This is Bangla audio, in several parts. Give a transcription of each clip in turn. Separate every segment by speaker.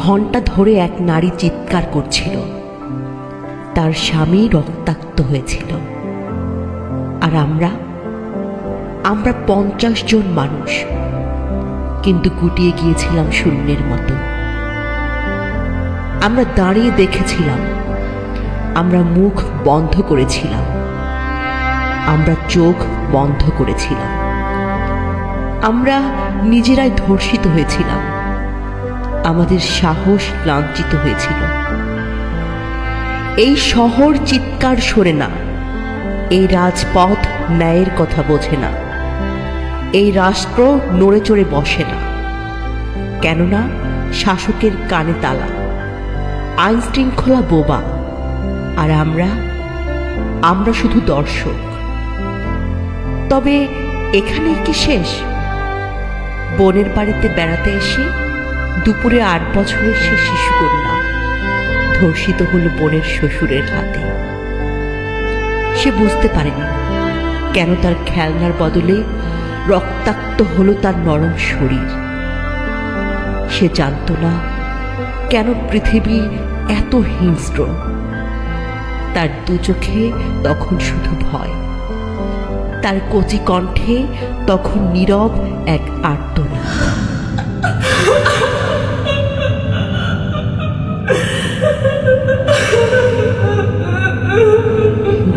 Speaker 1: ঘন্টা ধরে এক নারী চিৎকার করছিল। তার স্বামী রক্তাক্ত হয়েছিল। আর আমরা 50 জন মানুষ, কিন্তু গুটিয়ে গিয়েছিলাম শূন্যের মতো। আমরা দাঁড়িয়ে দেখেছিলাম, আমরা মুখ বন্ধ করেছিলাম, আমরা চোখ বন্ধ করেছিলাম, আমরা নিজেরাই ধর্ষিত হয়েছিলাম, আমাদের সাহস লাঞ্ছিত হয়েছিল। এই শহর চিৎকার শোনে না, এই রাজপথ ন্যায়ের কথা বোঝে না, এই রাষ্ট্র নড়ে চড়ে বসে না, কেননা শাসকের কানে তালা, আইন শৃঙ্খলা বোবা, আর আমরা শুধু দর্শক। তবে এখানে কি শেষ? বোনের বাড়িতে বেড়াতে এসে দুপুরে 8 বছরের সে শিশুকন্যা ধর্ষিত হল বোনের শ্বশুরের হাতে। সে বুঝতে পারেনি কেন তার খেলনার বদলে রক্তাক্ত হলো তার নরম শরীর। সে জানত না কেন পৃথিবী এত হিংস্র। তার দু চোখে তখন শুধু ভয়, তার কচি কণ্ঠে তখন নীরব এক আর্তনাদ।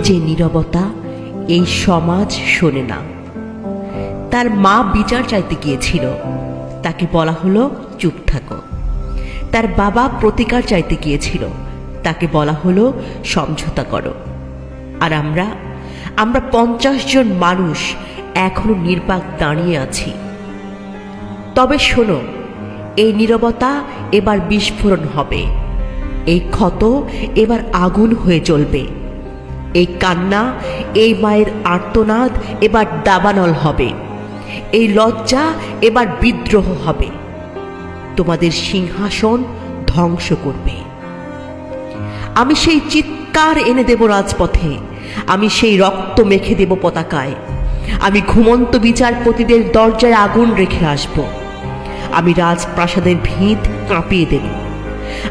Speaker 1: যে নীরবতা এই সমাজ শোনে না। তার মা বিচার চাইতে গিয়েছিল, তাকে বলা হলো চুপ থাকো। তার বাবা প্রতিকার চাইতে গিয়েছিল, তাকে বলা হলো সমঝোতা করো। আর আমরা 50 জন মানুষ এখনো নির্বাক দাঁড়িয়ে আছি। তবে শোনো, এই নীরবতা এবার বিস্ফোরণ হবে, এই ক্ষত এবার আগুন হয়ে জ্বলবে, এই কান্না, এই মায়ের আর্তনাদ এবার দাবানল হবে, এই লজ্জা এবার বিদ্রোহ হবে, তোমাদের সিংহাসন ধ্বংস করবে। আমি সেই চিৎকার এনে দেব রাজপথে, আমি সেই রক্ত মেখে দেব পতাকায়, আমি ঘুমন্ত বিচারপতিদের দরজায় আগুন রেখে আসব, আমি রাজপ্রাসাদের ভিত কাঁপিয়ে দেব,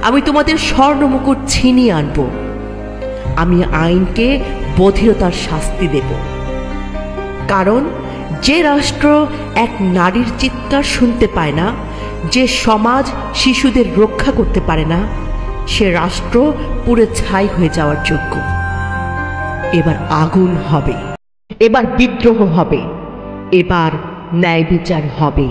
Speaker 1: আমি তোমাদের স্বর্ণ মুকুট ছিনিয়ে আনব, আমি আইনকে বধিরতার শাস্তি দেব। কারণ যে রাষ্ট্র এক নারীর চিৎকার শুনতে পায় না, যে সমাজ শিশুদের রক্ষা করতে পারে না, সে রাষ্ট্র পুড়ে ছাই হয়ে যাওয়ার যোগ্য। এবার আগুন হবে, এবার বিদ্রোহ হবে, এবার ন্যায় বিচার হবে।